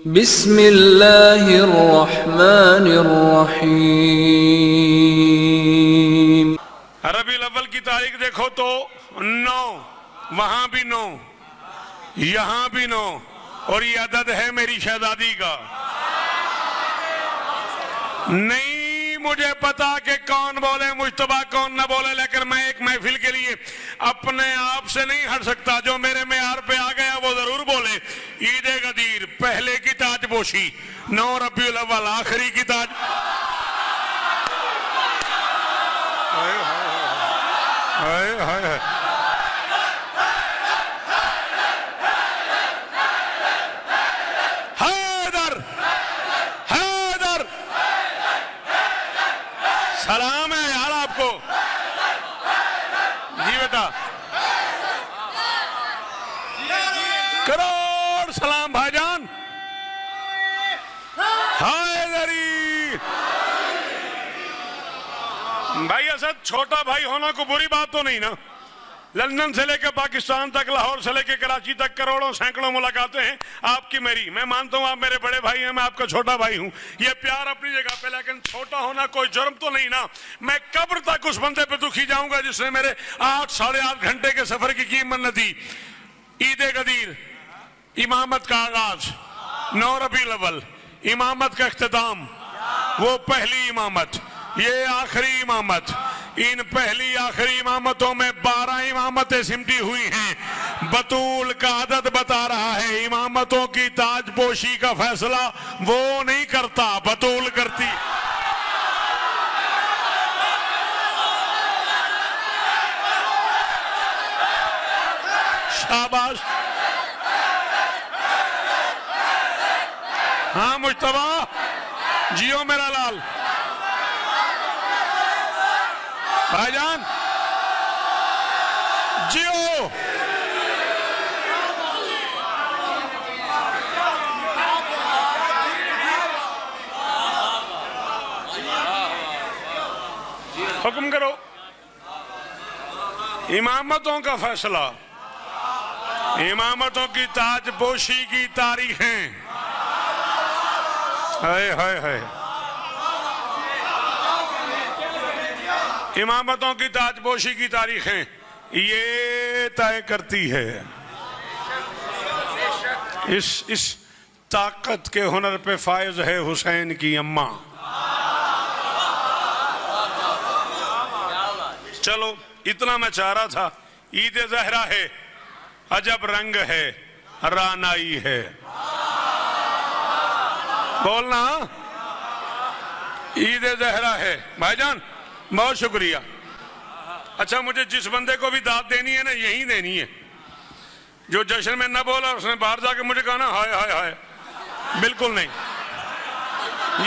बिस्मिल्लाहिर्रहमानिर्रहीम। रबीउल अव्वल की तारीख देखो तो 9, वहां भी 9, यहां भी 9, और ये अदद है मेरी शहजादी का। नहीं मुझे पता कि कौन बोले मुश्तबा कौन ना बोले, लेकिन मैं एक महफिल के लिए अपने आप से नहीं हट सकता। जो मेरे मेयार पे आ गया वो जरूर बोले। ईद गदीर पहले की ताजपोशी, 9 रबीउल अव्वल आखिरी की ताज। हाय हाय हाय। सलाम है यार आपको जी बेटा, करोड़ सलाम भाईजान। हैदरी भाई असद छोटा भाई होना को बुरी बात तो नहीं ना। लंदन से लेकर पाकिस्तान तक, लाहौर से लेकर कराची तक करोड़ों सैकड़ों मुलाकातें हैं आपकी मेरी। मैं मानता हूं आप मेरे बड़े भाई हैं, मैं आपका छोटा भाई हूं, ये प्यार अपनी जगह पे, लेकिन छोटा होना कोई जुर्म तो नहीं ना। मैं कब्र तक उस बंदे पे दुखी जाऊंगा जिसने मेरे 8 साढ़े 8 घंटे के सफर की कीमत दी। ईद गदीर इमामत का आगाज, 9 रबीउल अव्वल इमामत का इख्तिताम, वो पहली इमामत, ये आखिरी इमामत। इन पहली आखिरी इमामतों में 12 इमामतें सिमटी हुई हैं। बतूल का अदद बता रहा है इमामतों की ताजपोशी का फैसला वो नहीं करता, बतूल करती। शाबाश। हाँ मुश्तबा जियो मेरा लाल भाईजान, जियो। हुक्म करो। इमामतों का फैसला, इमामतों की ताजपोशी की तारीखें, हाय हाय हाय। इमामतों की ताजपोशी की तारीखें ये तय करती है। इस ताकत के हुनर पे फायज है हुसैन की अम्मा। चलो इतना मैं चाह रहा था। ईद ज़हरा है, अजब रंग है, रानाई है। बोलना ईद ज़हरा है भाईजान, बहुत शुक्रिया। अच्छा मुझे जिस बंदे को भी दाद देनी है ना यही देनी है। जो जश्न में न बोला उसने बाहर जाके मुझे कहा ना हाय हाय हाय, बिल्कुल नहीं।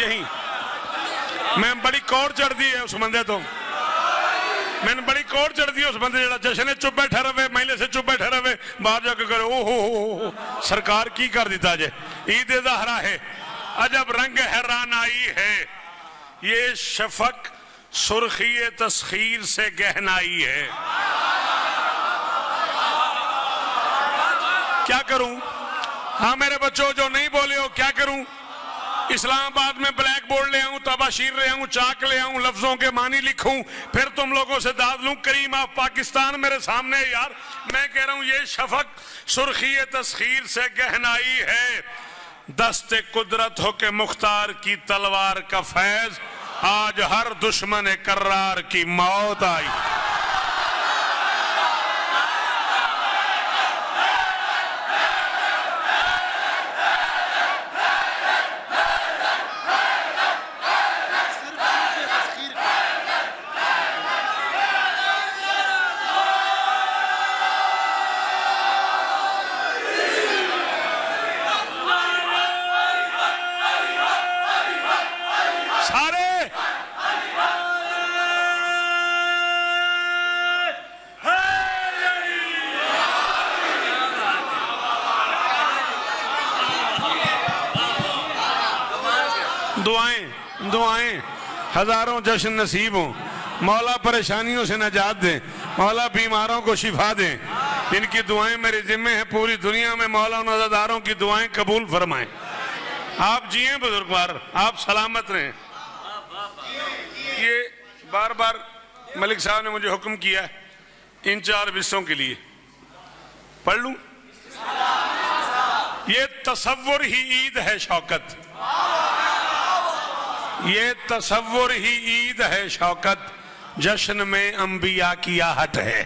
यही मैं बड़ी कौड़ चढ़ दी है उस बंदे तो, मैंने बड़ी कौड़ चढ़ दी उस बंदे जरा जश्न चुप बैठा रहे, महिले से चुप बैठा रहे, बाहर जाके करे ओ हो सरकार की कर दिता जे। ईद ज़हरा है, अजब रंग है, रानाई है। ये शफक सुर्खी तस्खीर से गहनाई है। क्या करूं? हाँ मेरे बच्चों जो नहीं बोले हो क्या करूं? इस्लामाबाद में ब्लैक बोर्ड ले आऊं, तबाशीर ले आऊं, चाक ले आऊं, लफ्जों के मानी लिखूं, फिर तुम लोगों से दाद लूं। करीम ऑफ पाकिस्तान मेरे सामने यार, मैं कह रहा हूं ये शफक सुर्खी तस्खीर से गहनाई है। दस्ते कुदरत हो के मुख्तार की तलवार का फैज, आज हर दुश्मन कर्रार की मौत आई। सारे दुआएं दुआएं हजारों जश्न नसीब हों। मौला परेशानियों से नजात दे, मौला बीमारों को शिफा दे। इनकी दुआएं मेरे जिम्मे हैं, पूरी दुनिया में मौला उन अज़ादारों की दुआएं कबूल फरमाएं। आप जिए बुजुर्गवार, आप सलामत रहें। ये बार बार मलिक साहब ने मुझे हुक्म किया है इन 4 विषयों के लिए पढ़ लूं। ये तसव्वुर ही ईद है शौकत, ये तसव्वुर ही ईद है शौकत, जश्न में अंबिया की आहट है।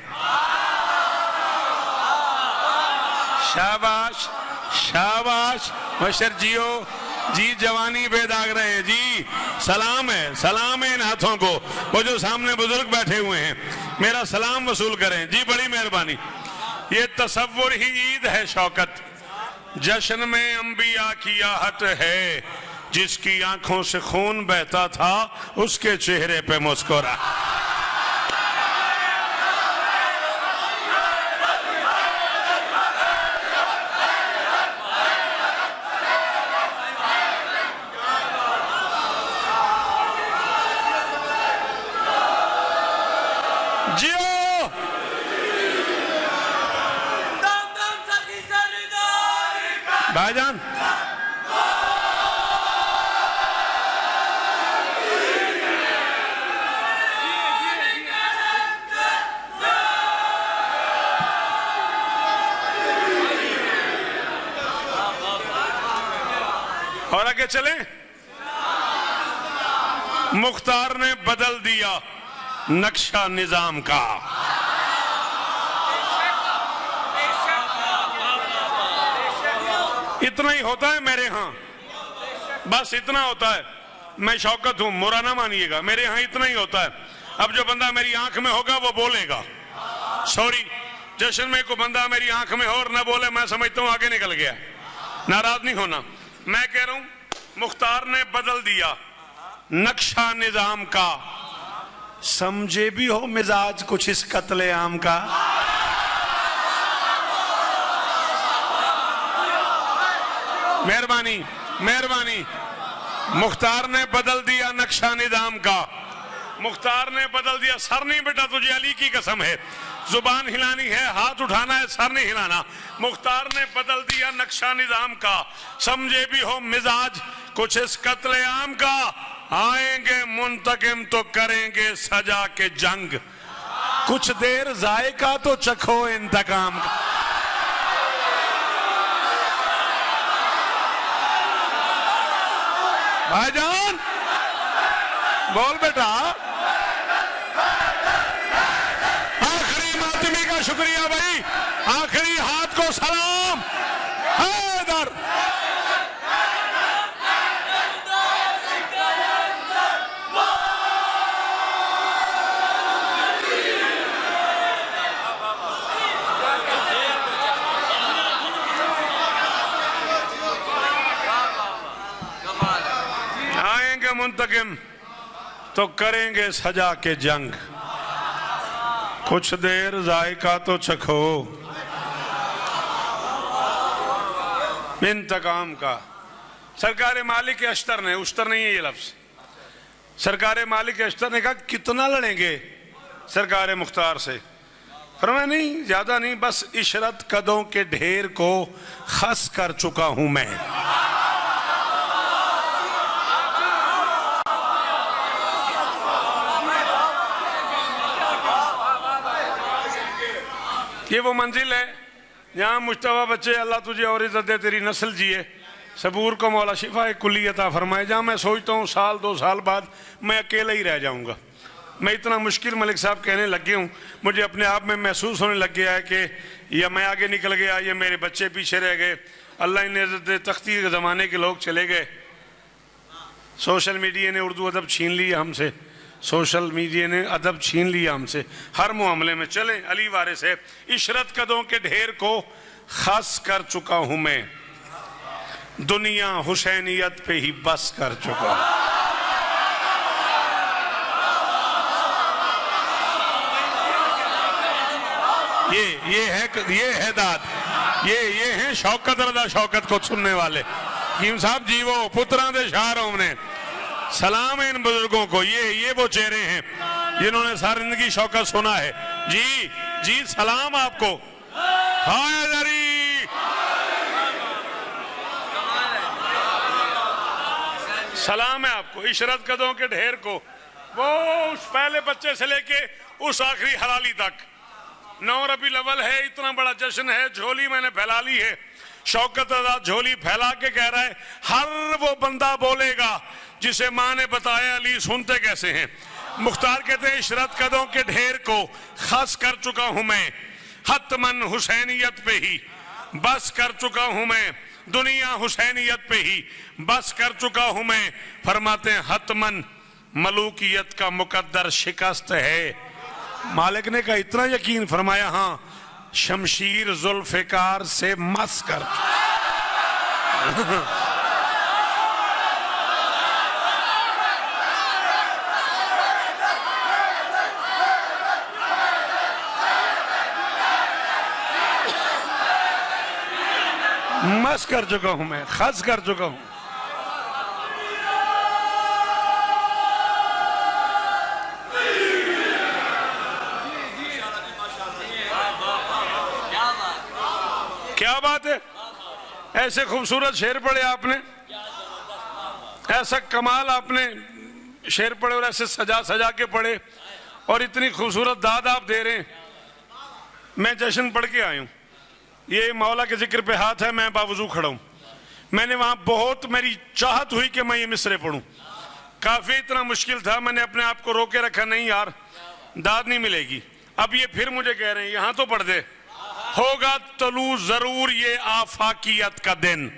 शाबाश शाबाश बशर जियो जी, जवानी बेदाग रहे जी। सलाम है इन हाथों को, वो जो सामने बुजुर्ग बैठे हुए हैं, मेरा सलाम वसूल करें जी, बड़ी मेहरबानी। ये तसव्वुर ही ईद है शौकत, जश्न में अंबिया की आहट है, जिसकी आंखों से खून बहता था उसके चेहरे पे मुस्कुरा। जियो भाईजान। और आगे चलें। मुख्तार ने बदल दिया नक्शा निजाम का, इतना ही होता है मेरे यहां, बस इतना होता है। मैं शौकत हूं, बुरा ना मानिएगा, मेरे यहां इतना ही होता है। अब जो बंदा मेरी आंख में होगा वो बोलेगा, सॉरी। जश्न में कोई बंदा मेरी आंख में हो और ना बोले, मैं समझता हूं आगे निकल गया, नाराज नहीं होना। मैं कह रहा हूं मुख्तार ने बदल दिया नक्शा निजाम का, समझे भी हो मिजाज कुछ इस कत्ले आम का। मेहरबानी मेहरबानी। मुख्तार ने बदल दिया नक्शा निजाम का, मुख्तार ने बदल दिया। सर नहीं बेटा, तुझे अली की कसम है, जुबान हिलानी है, हाथ उठाना है, सर नहीं हिलाना। मुख्तार ने बदल दिया नक्शा निजाम का, समझे भी हो मिजाज कुछ इस कत्ले आम का। आएंगे मुंतकिम तो करेंगे सजा के जंग, कुछ देर जायका तो चखो इंतकाम का। भाईजान बोल बेटा। आखिरी मातमी का शुक्रिया भाई, आखिरी हाथ को सलाम। हैदर मुंतकिम तो करेंगे सजा के जंग, कुछ देर जायका तो चखो इंतकाम का। सरकार मालिक अश्तर ने, उश्तर नहीं है ये लफ्ज, सरकार मालिक अश्तर ने कहा कितना लड़ेंगे सरकार मुख्तार से। फरमाया नहीं ज्यादा नहीं, बस इशरत कदों के ढेर को खस कर चुका हूं मैं। ये वो मंजिल है जहाँ मुश्तबा बच्चे, अल्लाह तुझे और इज्जत दे, तेरी नस्ल जिए, सबूर को मौला शिफा कुल्ली अता फरमाए, जहाँ मैं सोचता हूँ साल 2 साल बाद मैं अकेला ही रह जाऊँगा। मैं इतना मुश्किल मलिक साहब कहने लग गया हूँ, मुझे अपने आप में महसूस होने लग गया है कि या मैं आगे निकल गया या मेरे बच्चे पीछे रह गए। अल्लाह ने इज्जत दे, तख्ती के ज़माने के लोग चले गए, सोशल मीडिया ने उर्दू अदब छीन लिया हमसे, सोशल मीडिया ने अदब छीन लिया हमसे, हर मामले में चले अली वारिस है। इशरत कदों के ढेर को खास कर चुका हूं मैं, दुनिया हुसैनियत पे ही बस कर चुका हूं। ये है दाद, ये है शौकत रदा शौकत को सुनने वाले। कीम साहब जीवो पुत्रा दे शाहरों ने सलाम है इन बुजुर्गों को। ये वो चेहरे हैं जिन्होंने सारी जिंदगी शौकत सुना है। जी जी सलाम आपको। सलाम है आपको, इशरत कदों के ढेर को, वो उस पहले बच्चे से लेके उस आखिरी हलाली तक। 9 रबीउल अव्वल है, इतना बड़ा जश्न है, झोली मैंने फैला ली है। शौकत आजाद झोली फैला के कह रहा है, हर वो बंदा बोलेगा जिसे माँ ने बताया अली सुनते कैसे हैं। मुख्तार कहते हैं, इशरत कदों के ढेर को खास कर चुका हूं मैं, हतमन हुसैनियत पे ही बस कर चुका हूं मैं, दुनिया हुसैनियत पे ही बस कर चुका हूं मैं। फरमाते हैं, हतमन मलूकियत का मुकद्दर शिकस्त है। मालिक ने कहा, इतना यकीन? फरमाया, हाँ, शमशीर जुल्फिकार से मस कर मस कर चुका हूं मैं, खस कर चुका हूं। क्या बात है, ऐसे खूबसूरत शेर पढ़े आपने, ऐसा कमाल आपने शेर पढ़े और ऐसे सजा सजा के पढ़े और इतनी खूबसूरत दाद आप दे रहे हैं। मैं जश्न पढ़ के आया हूं, ये मौला के जिक्र पे हाथ है, मैं बावजू खड़ा हूं। मैंने वहां बहुत मेरी चाहत हुई कि मैं ये मिसरे पढ़ूं, काफी इतना मुश्किल था, मैंने अपने आप को रोके रखा, नहीं यार दाद नहीं मिलेगी। अब ये फिर मुझे कह रहे हैं यहां तो पढ़ दे, होगा तलू जरूर ये आफाकियत का दिन।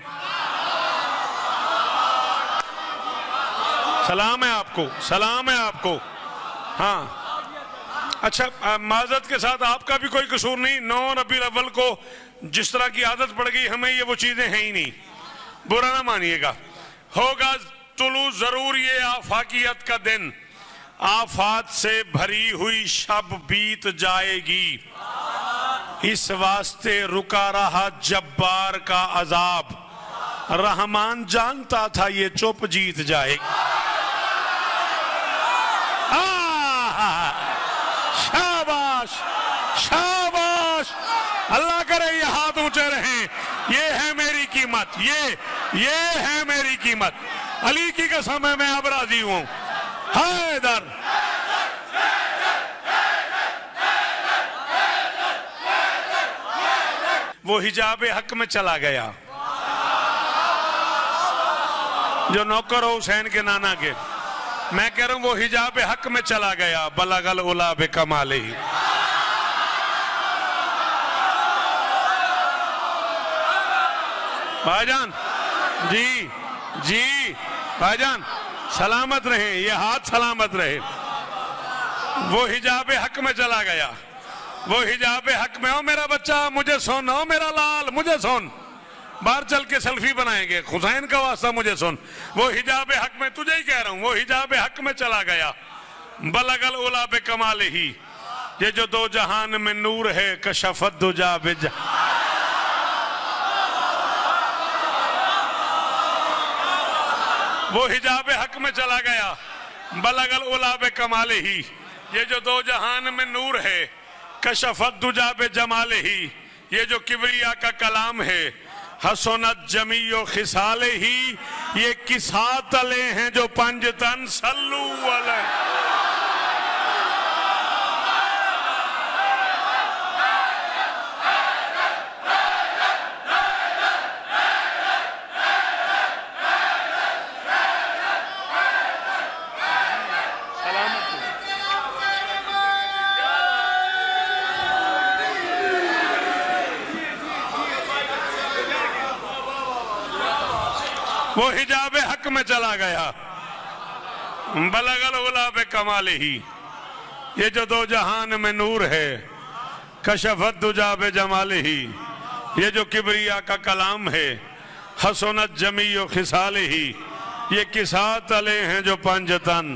सलाम है आपको, सलाम है आपको। हाँ, अच्छा, माजरत के साथ आपका भी कोई कसूर नहीं। 9 रबीउल अव्वल को जिस तरह की आदत पड़ गई हमें, ये वो चीजें हैं ही नहीं, बुरा ना मानिएगा। होगा तुलू जरूर ये आफाकियत का दिन, आफात से भरी हुई शब बीत जाएगी, इस वास्ते रुका रहा जब्बार का अजाब, रहमान जानता था ये चुप जीत जाएगी। शाबाश शाबाश, अल्लाह करे ये हाथ ऊंचे रहें। ये है मेरी कीमत, ये है मेरी कीमत। अली की कसम है, मैं अब राजी हूं। हैदर वो हिजाब हक में चला गया जो नौकर हो हुसैन के नाना के। मैं कह रहा हूं वो हिजाब हक में चला गया, बलगल उला बेकमाले ही। भाईजान जी, जी भाईजान सलामत रहे, ये हाथ सलामत रहे। वो हिजाब हक में चला गया, वो हिजाब हक में। ओ मेरा बच्चा मुझे सुन, ओ मेरा लाल मुझे सुन, बाहर चल के सेल्फी बनाएंगे, हुसैन का वास्ता मुझे सुन। वो हिजाब हक में, तुझे ही कह रहा हूं, वो हिजाब हक में चला गया, बलगल उला बे कमाल ही। ये जो दो जहान में नूर है, कशफत दुजा बे वो हिजाब हक में चला गया, बलगल उला बे कमाल ही। ये जो दो जहान में नूर है, कशफत दुजा बे जमाल ही। ये जो किबरिया का कलाम है, हसनत जमीयो खिसाले ही। ये किसा तले हैं जो पंजतन सल्लू अलैहि। वो हिजाब हक में चला गया, बलगल उला बे कमाल ही। ये जो दो जहान में नूर है, कशफत दुजा बे जमाल ही। ये जो किबरिया का कलाम है, हसनत जमीयो खिसाल ही। ये किसा तले हैं जो पंजतन।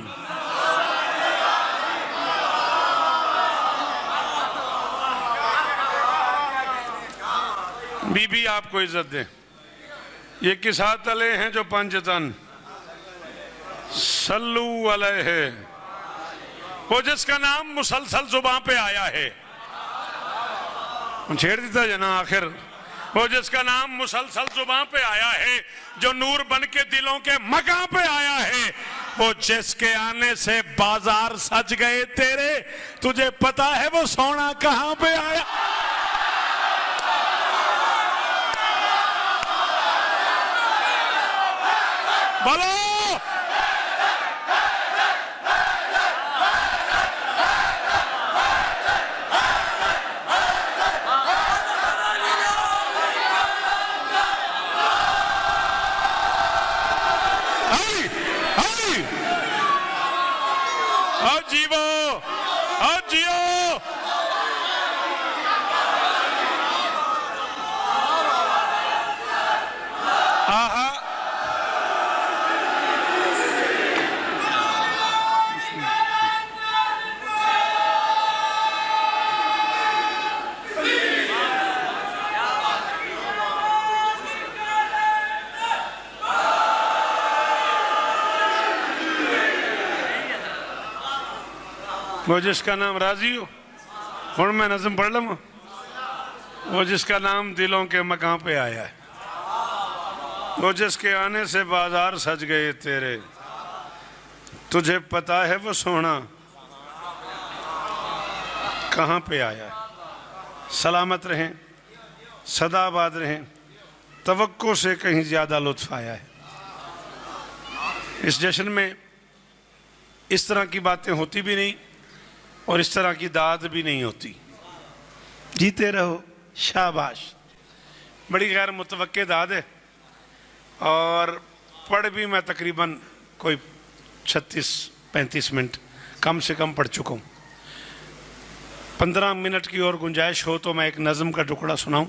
बीबी आपको इज्जत दे। ये किसा तले हैं जो पंजतन सल्लू अलैहि। वो जिसका नाम मुसलसल जुबान पे आया है, छेड़ देता जना। आखिर वो जिसका नाम मुसलसल जुबान पे आया है, जो नूर बन के दिलों के मकां पे आया है, वो जिसके आने से बाजार सज गए तेरे, तुझे पता है वो सोना कहां पे आया। बोलो जीवो और जियो। आहा वो जिसका नाम राजी हो, और मैं नज़म पढ़ लूँ, वो जिसका नाम दिलों के मकां पे आया है, वो जिसके आने से बाजार सज गए तेरे, तुझे पता है वो सोना कहाँ पे आया है। सलामत रहें, सदाबाद रहें, तवक्को से कहीं ज़्यादा लुत्फ़ आया है। इस जश्न में इस तरह की बातें होती भी नहीं और इस तरह की दाद भी नहीं होती। जीते रहो, शाबाश। बड़ी गैर मुतवक्के दाद है और पढ़ भी मैं तकरीबन कोई 36-35 मिनट कम से कम पढ़ चुका हूँ। 15 मिनट की और गुंजाइश हो तो मैं एक नज़म का टुकड़ा सुनाऊं।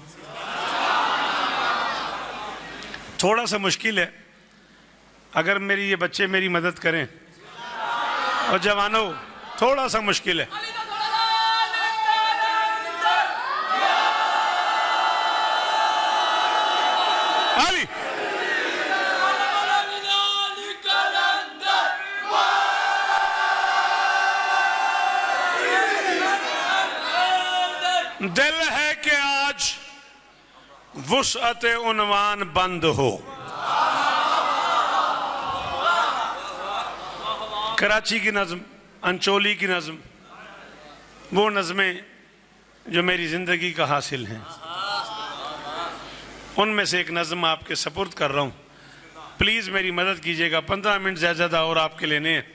थोड़ा सा मुश्किल है, अगर मेरी ये बच्चे मेरी मदद करें, और जवानों थोड़ा सा मुश्किल है। अली दिल है कि आज वुसअते उन्वान बंद हो। कराची की नज़म, अंचोली की नज़म, वो नज़में जो मेरी ज़िंदगी का हासिल हैं, उनमें से एक नज़म आपके सपुर्द कर रहा हूँ। प्लीज़ मेरी मदद कीजिएगा, 15 मिनट ज़्यादा और आपके लेने हैं।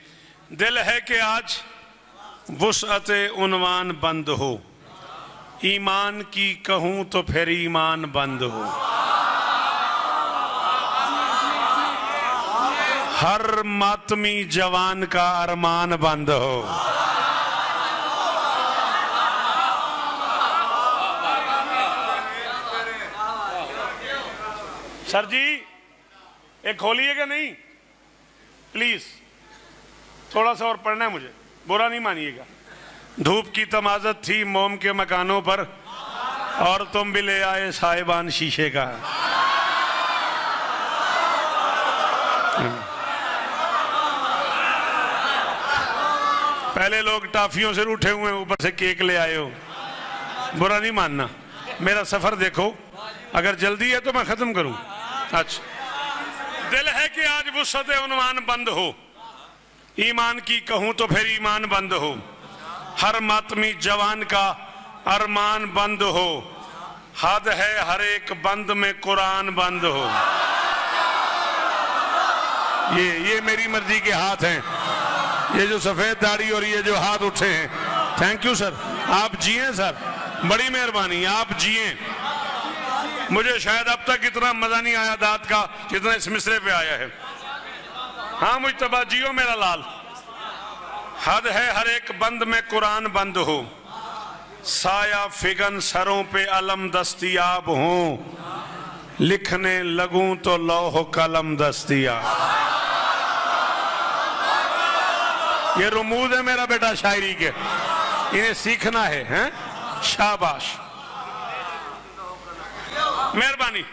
दिल है कि आज वुसअते उन्वान बंद हो, ईमान की कहूँ तो फिर ईमान बंद हो। हर मातमी जवान का अरमान बंद हो। सर जी एक खोलिएगा नहीं प्लीज, थोड़ा सा और पढ़ना है मुझे, बुरा नहीं मानिएगा। धूप की तमाज़त थी मोम के मकानों पर, और तुम भी ले आए साहिबान शीशे का। पहले लोग टाफियों से रूठे हुए, ऊपर से केक ले आए हो। बुरा नहीं मानना, मेरा सफर देखो, अगर जल्दी है तो मैं खत्म करूं। अच्छा, दिल है कि आज वुसअत उन्वान बंद हो, ईमान की कहूं तो फिर ईमान बंद हो। हर मातमी जवान का अरमान बंद हो, हद है हर एक बंद में कुरान बंद हो। ये मेरी मर्जी के हाथ हैं, ये जो सफेद दाढ़ी और ये जो हाथ उठे हैं। थैंक यू सर, आप जिए सर, बड़ी मेहरबानी, आप जिए। मुझे शायद अब तक इतना मजा नहीं आया दाद का जितना इस मिसरे पे आया है। हाँ मुज्तबा जियो मेरा लाल। हद है हर एक बंद में कुरान बंद हो, साया फिगन सरों पे अलम दस्तियाब हो, लिखने लगूं तो लौह कलम दस्तियाब। ये रुमूज है मेरा बेटा शायरी के, इन्हें सीखना है, हैं? शाबाश, मेहरबानी।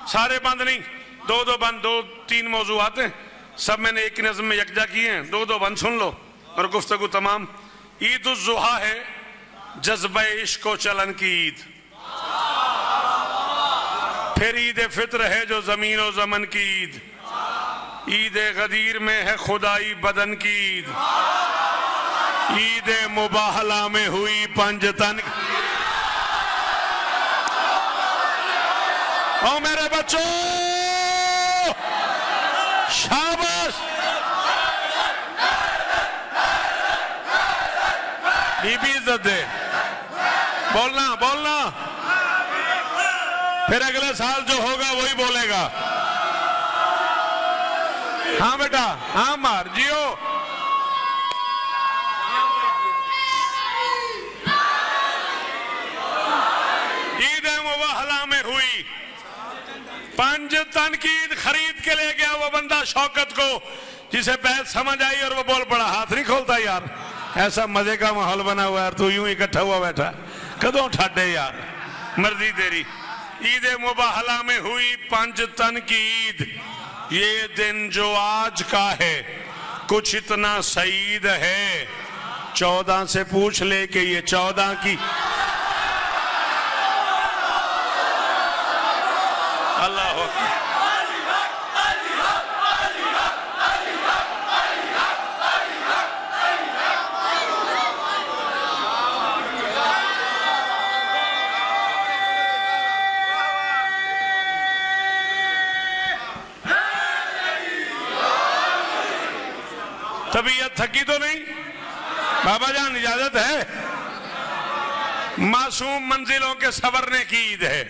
सारे बंद नहीं, दो बंद, 2-3 मौजूआत हैं, सब मैंने एक ही नज़म में यकजा किए हैं। 2 बंद सुन लो और गुफ्तगू तमाम। ईद उज़ ज़ुहा है जज्बे इश्क व चलन की ईद। फिर ईद फित्र है जो जमीन और जमन की ईद, ईद गदीर में है खुदाई बदन की ईद, ईद मुबाहला में हुई पंजतन। ओ मेरे बच्चों, शाबाश, बीबी इज्जत दे, बोलना बोलना, फिर अगले साल जो होगा वही बोलेगा। हाँ बेटा, हाँ मार जियो। ईद मुबाहला में हुई पंजतन की ईद खरीद के ले गया वो बंदा शौकत को, जिसे बैत समझ आई और वो बोल पड़ा। हाथ नहीं खोलता यार, ऐसा मजे का माहौल बना हुआ यार, तू यूं इकट्ठा हुआ बैठा, कदों ठाडे यार, मर्जी तेरी। ईद मुबाहला में हुई पंजतन की ईद, ये दिन जो आज का है कुछ इतना सईद है, 14 से पूछ ले कि ये 14 की। अल्लाह हो। तबीयत थकी तो नहीं बाबा जान, इजाजत है? मासूम मंजिलों के सवरने की ईद है।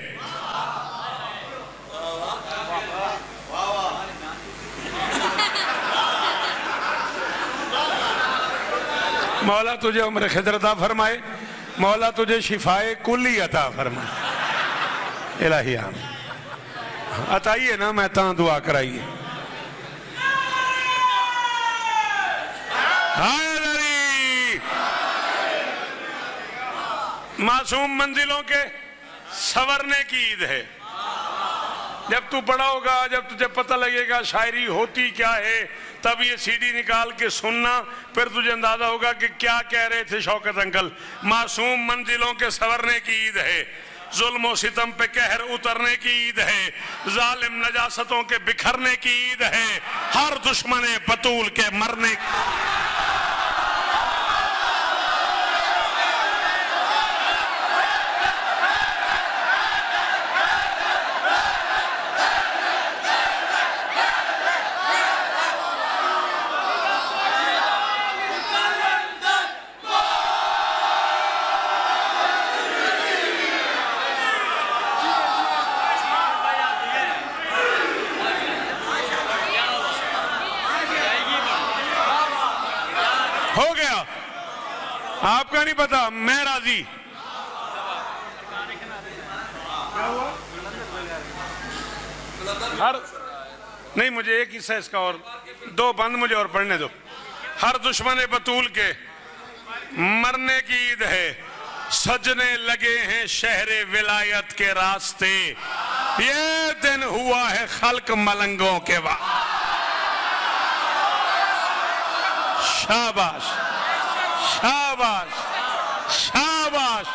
मौला तुझे उम्र खिदर अता फरमाए, मौला तुझे शिफाए कुल्ली अता फरमाए। इलाही आमीन। अताइए ना, मैं ता दुआ कराइए। मासूम मंजिलों के सवरने की ईद है। जब तू बड़ा होगा, जब तुझे पता लगेगा शायरी होती क्या है, तब ये सीडी निकाल के सुनना, फिर तुझे अंदाजा होगा कि क्या कह रहे थे शौकत अंकल। मासूम मंजिलों के सवरने की ईद है, जुल्म सितम पे कहर उतरने की ईद है, जालिम नजासतों के बिखरने की ईद है, हर दुश्मन बतूल के मरने की। हो गया, आपका नहीं पता, मैं राजी। हर नहीं, मुझे एक हिस्सा इसका और 2 बंद मुझे और पढ़ने दो। हर दुश्मन बतूल के मरने की ईद है, सजने लगे हैं शहरे विलायत के रास्ते, ये दिन हुआ है खल्क मलंगों के बाद। शाबाश शाबाश शाबाश।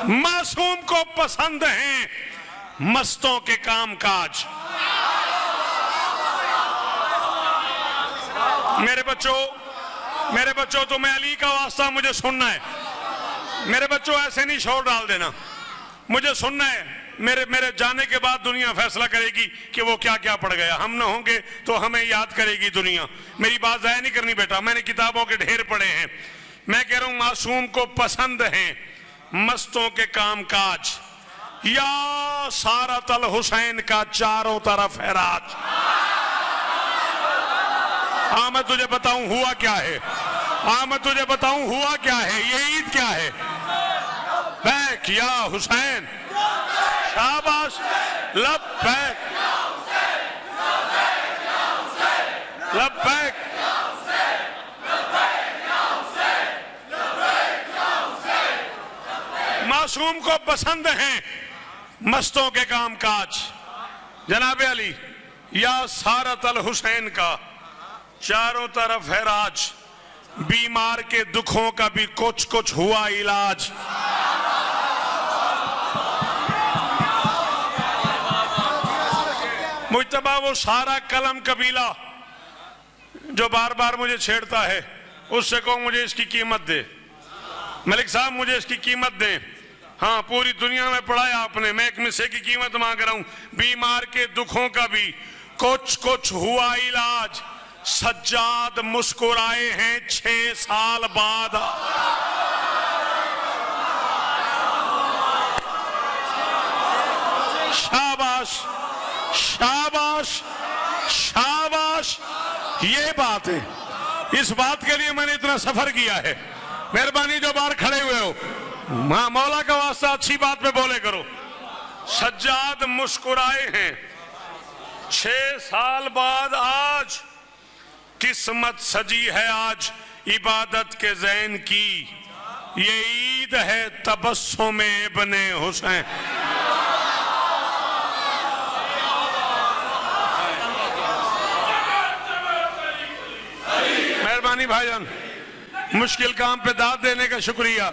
मासूम को पसंद हैं मस्तों के कामकाज। मेरे बच्चों तुम्हें अली का वास्ता मुझे सुनना है। मेरे बच्चों ऐसे नहीं शोर डाल देना, मुझे सुनना है। मेरे जाने के बाद दुनिया फैसला करेगी कि वो क्या क्या पढ़ गया। हम ना होंगे तो हमें याद करेगी दुनिया। मेरी बात जाया नहीं करनी बेटा, मैंने किताबों के ढेर पढ़े हैं। मैं कह रहा हूं मासूम को पसंद है मस्तों के कामकाज, या सारा तल हुसैन का चारों तरफ है राज। हाँ मैं तुझे बताऊं हुआ क्या है। हाँ मैं तुझे बताऊं हुआ क्या है, ये ईद क्या है। लब्बैक या हुसैन, शाबाश, लब्बैक लब्बैक। मासूम को पसंद हैं मस्तों के काम काज। जनाब अली या सारत अल हुसैन का चारों तरफ है राज, बीमार के दुखों का भी कुछ कुछ हुआ इलाज। मुज्तबा वो सारा कलम कबीला जो बार बार मुझे छेड़ता है, उससे कहो मुझे इसकी कीमत दे, मलिक साहब मुझे इसकी कीमत दें। हाँ पूरी दुनिया में पढ़ाया आपने, मैं एक मिस्से की कीमत मांग रहा हूं। बीमार के दुखों का भी कुछ कुछ हुआ इलाज, सज्जाद मुस्कुराए हैं 6 साल बाद। शाबाश शाबाश शाबाश, ये बात है। इस बात के लिए मैंने इतना सफर किया है। मेहरबानी जो बाहर खड़े हुए हो, मौला का वास्ता अच्छी बात पे बोले करो। सज्जाद मुस्कुराए हैं 6 साल बाद, आज किस्मत सजी है आज इबादत के ज़ैन की, ये ईद है तबस्सुम इब्ने हुसैन। मेहरबानी भाईजान, मुश्किल काम पे दाद देने का शुक्रिया।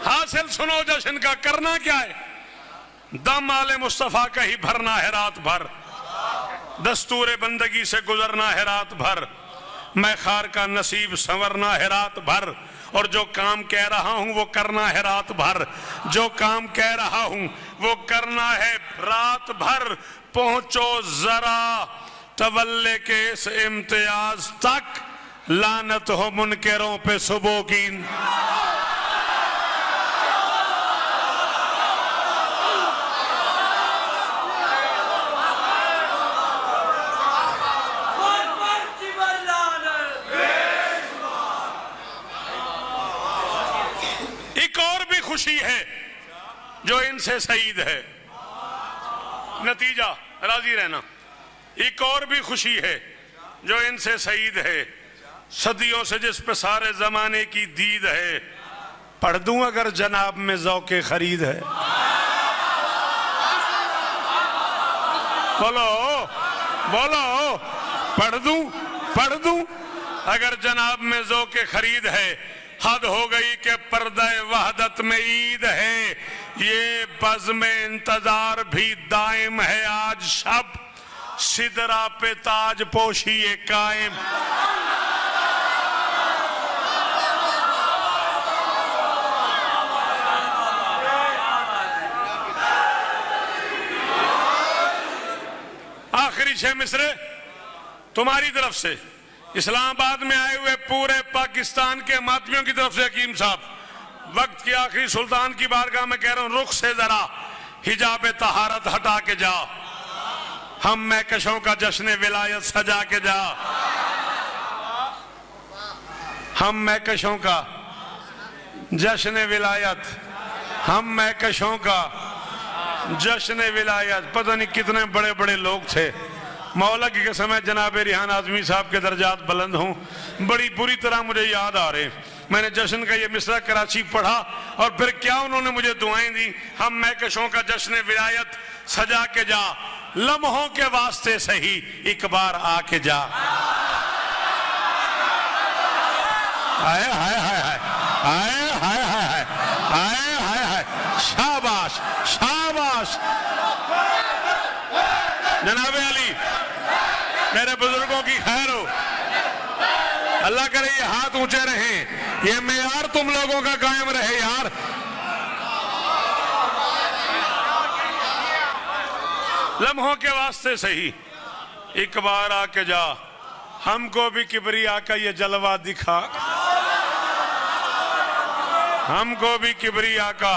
हासिल सुनो जश्न का, करना क्या है, दम आले मुस्तफा का ही भरना है रात भर, दस्तूर बंदगी से गुजरना है रात भर, मैं खार का नसीब संवरना है रात भर, और जो काम कह रहा हूं वो करना है रात भर, जो काम कह रहा हूं वो करना है रात भर। पहुंचो जरा तवल्ले के इस इम्तियाज तक, लानत हो मुनकरों पे सुबह की। खुशी है जो इनसे सईद है, नतीजा राजी रहना। एक और भी खुशी है जो इनसे सईद है, सदियों से जिस पे सारे जमाने की दीद है, पढ़ दूं अगर जनाब में ज़ौक़े खरीद है। बोलो बोलो, पढ़ दूं अगर जनाब में ज़ौक़े खरीद है। हद हो गई कि पर्दा वहदत में ईद है, ये बज़ में इंतजार भी दायम है आज शब, सिदरा पे ताज पोशी ये कायम। आखिरी 6 मिसरे तुम्हारी तरफ से, इस्लामाबाद में आए हुए पूरे पाकिस्तान के मातमियों की तरफ से। हकीम साहब, वक्त की आखिरी सुल्तान की बारगाह में कह रहा हूं, रुख से जरा हिजाब तहारत हटा के जा, हम महकशों का जश्न विलायत सजा के जा, हम महकशों का जश्न विलायत, हम महकशों का जश्न विलायत। पता नहीं कितने बड़े बड़े लोग थे, मौला की कसम है जनाब रिहान आज़मी साहब के दर्जात बुलंद हों, बड़ी बुरी तरह मुझे याद आ रहे। मैंने जश्न का ये मिसरा कराची पढ़ा और फिर क्या उन्होंने मुझे दुआएं दी, हम महकशों का जश्न विलायत सजा के जा, लम्हों के वास्ते सही एक बार आके जा। हाय हाय हाय हाय हाय हाय हाय हाय हाय हाय, शाबाश शाबाश। जनाब अली, मेरे बुजुर्गों की खैर हो, अल्लाह करे ये हाथ ऊंचे रहे, ये मेयार तुम लोगों का कायम रहे यार। लम्हों के वास्ते सही एक बार आके जा, हमको भी किबरिया का ये जलवा दिखा, हमको भी किबरिया का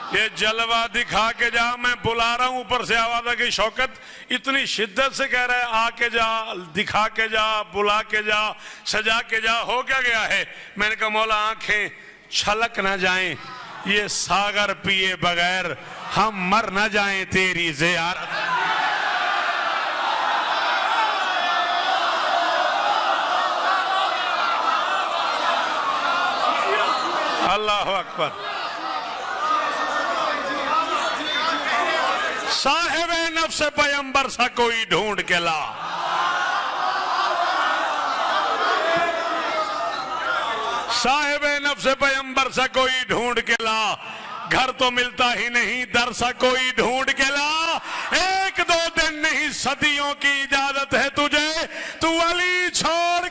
ये जलवा दिखा के जा, मैं बुला रहा हूं। ऊपर से आवाज आ गई, शौकत इतनी शिद्दत से कह रहा है आके जा, दिखा के जा, बुला के जा, सजा के जा, हो क्या गया है? मैंने कहा मौला आंखें छलक ना जाएं, ये सागर पिए बगैर हम मर ना जाएं तेरी ज़ियारत। अल्लाह अकबर। साहिब नफ्स पैगंबर सा कोई ढूंढ के ला, साहिब नफ्स पैगंबर सा कोई ढूंढ के ला, घर तो मिलता ही नहीं, दर सा कोई ढूंढ के ला। एक दो दिन नहीं सदियों की इजाजत है तुझे, तू अली छोड़